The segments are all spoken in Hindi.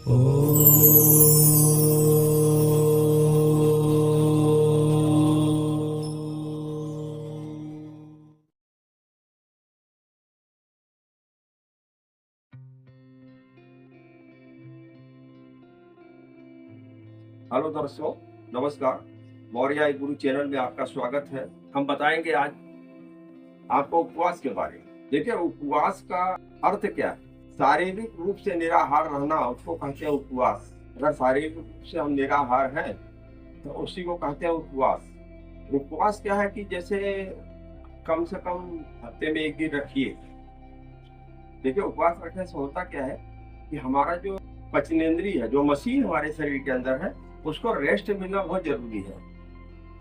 हेलो दर्शकों, नमस्कार। मौर्य गुरु चैनल में आपका स्वागत है। हम बताएंगे आज आपको उपवास के बारे में। देखिए, उपवास का अर्थ क्या है। शारीरिक रूप से निराहार रहना उसको कहते हैं उपवास। अगर शारीरिक रूप से हम निराहार हैं तो उसी को कहते हैं उपवास। उपवास क्या है कि जैसे कम से कम हफ्ते में एक दिन रखिए। देखिए, उपवास रखने से होता क्या है कि हमारा जो पचनेंद्रिय है, जो मशीन हमारे शरीर के अंदर है, उसको रेस्ट मिलना बहुत जरूरी है।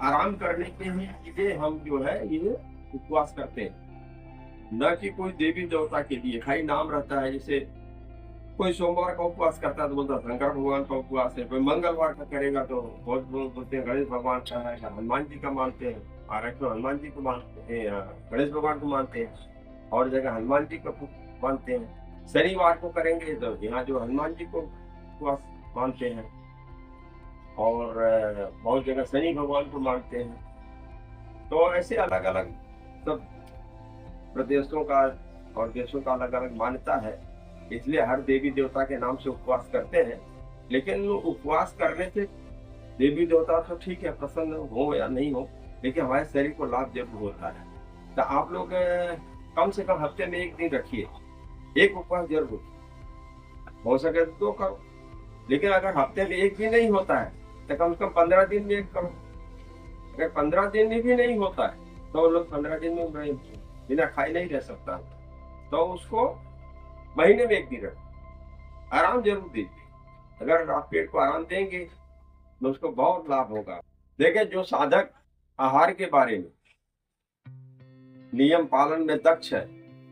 आराम करने के लिए हम जो है ये उपवास करते हैं, न कि कोई देवी देवता के लिए खाली नाम रहता है। जैसे कोई सोमवार का उपवास करता है तो बोलता शंकर भगवान का उपवास है, कोई मंगलवार का करेगा तो बहुत लोग बोलते हैं गणेश भगवान का है, हनुमान जी का मानते हैं। महाराष्ट्र में हनुमान जी को मानते हैं, गणेश भगवान को मानते हैं, और जगह हनुमान जी को मानते हैं। शनिवार को करेंगे तो यहाँ जो हनुमान जी को उपवास मानते हैं, और बहुत जगह शनि भगवान को मानते हैं। तो ऐसे अलग अलग सब प्रदेशों का और देशों का अलग अलग मान्यता है, इसलिए हर देवी देवता के नाम से उपवास करते हैं। लेकिन उपवास करने से देवी देवता तो ठीक है, प्रसन्न हो या नहीं हो, लेकिन हमारे शरीर को लाभ जरूर होता है। तो आप लोग कम से कम हफ्ते में एक दिन रखिए, एक उपवास जरूर, हो सके तो 2 करो। लेकिन अगर हफ्ते में एक भी नहीं होता है तो कम से कम 15 दिन में एक करो। अगर 15 दिन में भी नहीं होता है तो लोग 15 दिन में बिना खाए नहीं रह सकता, तो उसको महीने में एक दिन रखो। आराम जरूर दीजिए। अगर आप पेट को आराम देंगे तो उसको बहुत लाभ होगा। देखिए, जो साधक आहार के बारे में नियम पालन में दक्ष है,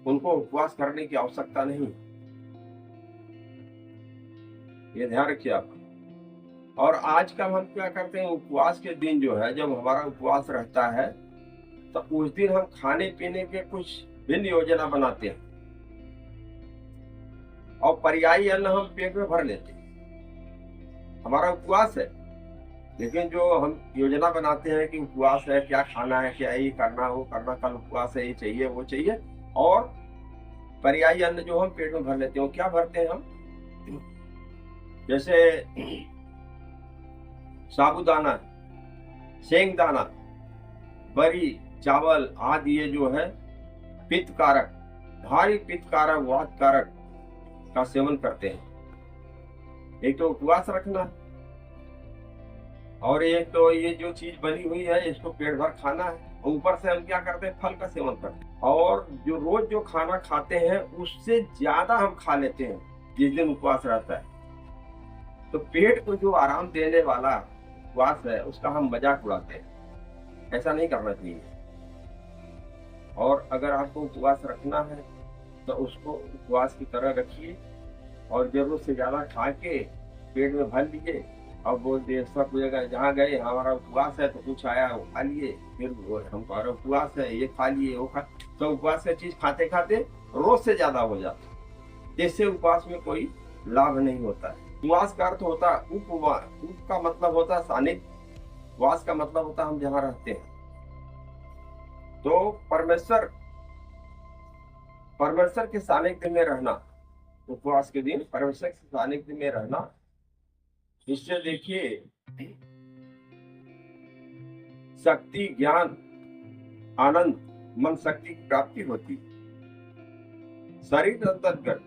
उनको उपवास करने की आवश्यकता नहीं, ये ध्यान रखिए आप। और आजकल हम क्या करते हैं, उपवास के दिन जो है, जब हमारा उपवास रहता है तो उस दिन हम खाने पीने के कुछ भिन्न योजना बनाते हैं और पर्यायी अन्न हम पेट में भर लेते हैं। हमारा उपवास है, लेकिन जो हम योजना बनाते हैं कि उपवास है, क्या खाना है, क्या ये करना, वो करना, कल उपवास है, ये चाहिए, वो चाहिए, और पर्यायी अन्न जो हम पेट में भर लेते हैं, क्या भरते हैं हम, जैसे साबूदाना, सेंगदाना, बरी, चावल आदि, ये जो है पित्त कारक, भारी पित्त कारक, वात कारक का सेवन करते हैं। एक तो उपवास रखना, और एक तो ये जो चीज बनी हुई है इसको पेट भर खाना है, और ऊपर से हम क्या करते हैं, फल का सेवन करते हैं। और जो रोज जो खाना खाते हैं उससे ज्यादा हम खा लेते हैं जिस दिन उपवास रहता है। तो पेट को जो आराम देने वाला उपवास है उसका हम मजाक उड़ाते हैं, ऐसा नहीं करना चाहिए। और अगर आपको उपवास रखना है तो उसको उपवास की तरह रखिए, और जरूरत से ज्यादा खा के पेट में भर लीजिए। अब वो देर सब जगह जहाँ गए हमारा उपवास है तो कुछ आया वो खा लिए, फिर हमारा उपवास है ये खा लिए, वो खा, तो उपवास का चीज खाते खाते रोज से ज्यादा हो जाता है, जिससे उपवास में कोई लाभ नहीं होता है। उपवास का अर्थ होता है उपवास, उप का मतलब होता है सानिध्य, वास का मतलब होता है हम जहाँ रहते हैं। तो परमेश्वर के सानिध्य में रहना, उपवास के दिन परमेश्वर के सानिध्य में रहना, इससे देखिए शक्ति, ज्ञान, आनंद, मन शक्ति की प्राप्ति होती। शरीर अंतर्गत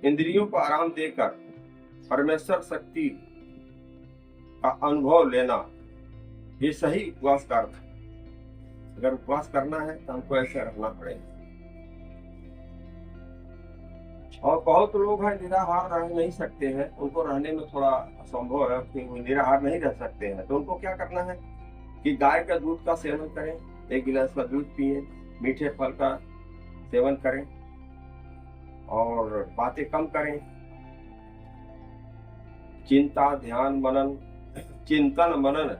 इंद्रियों को आराम देकर परमेश्वर शक्ति का अनुभव लेना, ये सही उपवास का अर्थ है। अगर उपवास करना है तो हमको ऐसे रहना पड़ेगा। और बहुत लोग हैं निराहार रह नहीं सकते हैं, उनको रहने में थोड़ा असंभव है कि वो निराहार नहीं रह सकते हैं, तो उनको क्या करना है कि गाय का दूध का सेवन करें, 1 गिलास का दूध पिए, मीठे फल का सेवन करें, और बातें कम करें। चिंता, ध्यान, मनन, चिंतन, मनन,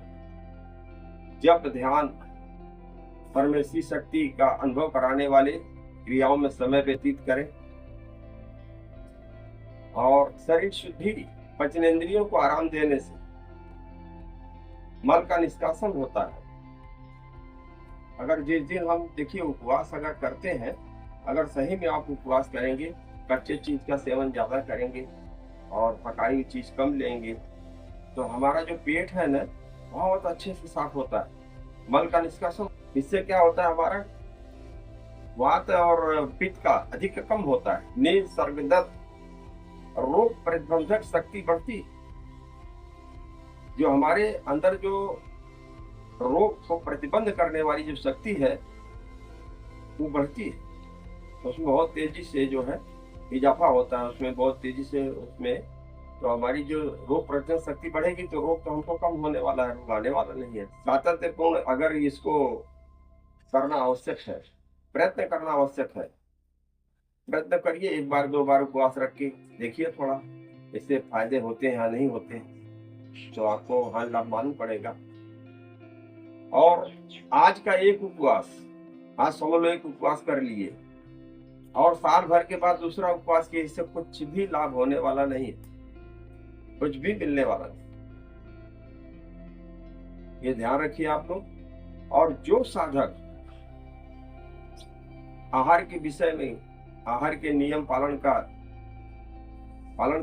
जप, ध्यान, परमेश्वरी शक्ति का अनुभव कराने वाले क्रियाओं में समय व्यतीत करें। और शरीर शुद्धि, पचनेंद्रियों को आराम देने से मल का निष्कासन होता है। अगर जिस दिन हम देखिए उपवास अगर करते हैं, अगर सही में आप उपवास करेंगे, कच्चे चीज का सेवन ज्यादा करेंगे और पकाई हुई चीज कम लेंगे, तो हमारा जो पेट है ना बहुत अच्छे से साफ होता है, मल का निष्कासन। इससे क्या होता है, हमारा वात और पित्त का अधिक कम होता है, नींद, सर्गदत्त, रोग प्रतिबंधक शक्ति बढ़ती। जो हमारे अंदर जो रोग को प्रतिबंध करने वाली जो शक्ति है वो बढ़ती है, तो उसमें बहुत तेजी से जो है इजाफा होता है, उसमें बहुत तेजी से उसमें तो हमारी जो रोग प्रतिरोधक शक्ति बढ़ेगी तो रोग तो हमको कम होने वाला है, रोग आने वाला नहीं है। सातत्यपूर्ण अगर इसको करना आवश्यक है, प्रयत्न करना आवश्यक है, प्रयत्न करिए, एक बार दो बार उपवास रख के देखिए, थोड़ा इससे फायदे होते हैं या नहीं होते तो आपको हाँ लाभ मालूम पड़ेगा। और आज का एक उपवास, आज समझ लो एक उपवास कर लिए और साल भर के बाद दूसरा उपवास किए, इससे कुछ भी लाभ होने वाला नहीं है, कुछ भी मिलने वाला नहीं, ये ध्यान रखिए आप लोग। और जो साधक आहार के विषय में, आहार के नियम पालन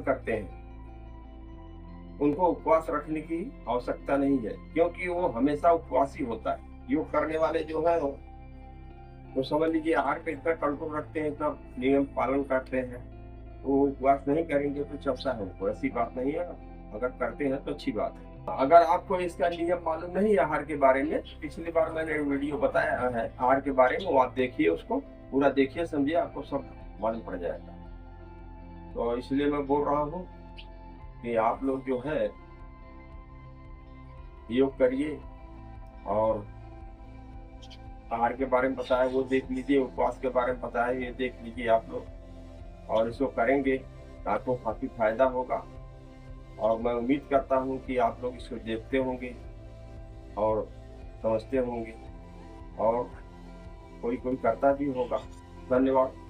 करते हैं, उनको उपवास रखने की आवश्यकता नहीं है, क्योंकि वो हमेशा उपवासी होता है। योग करने वाले जो है वो समझ लीजिए आहार पे इतना कंट्रोल रखते हैं, इतना नियम पालन करते हैं, वो उपवास नहीं करेंगे तो चलता है उनको, ऐसी बात नहीं है। अगर करते हैं तो अच्छी बात है। अगर आपको इसका नियम मालूम नहीं है आहार के बारे में, पिछली बार मैंने वीडियो बताया है आहार के बारे में, वो आप देखिए, उसको पूरा देखिए, समझिए, आपको सब मालूम पड़ जाएगा। तो इसलिए मैं बोल रहा हूँ कि आप लोग जो है योग करिए और आहार के बारे में बताया वो देख लीजिए, उपवास के बारे में बताया ये देख लीजिए आप लोग, और इसको करेंगे तो आपको काफी फायदा होगा। और मैं उम्मीद करता हूँ कि आप लोग इसको देखते होंगे और समझते होंगे और कोई करता भी होगा। धन्यवाद।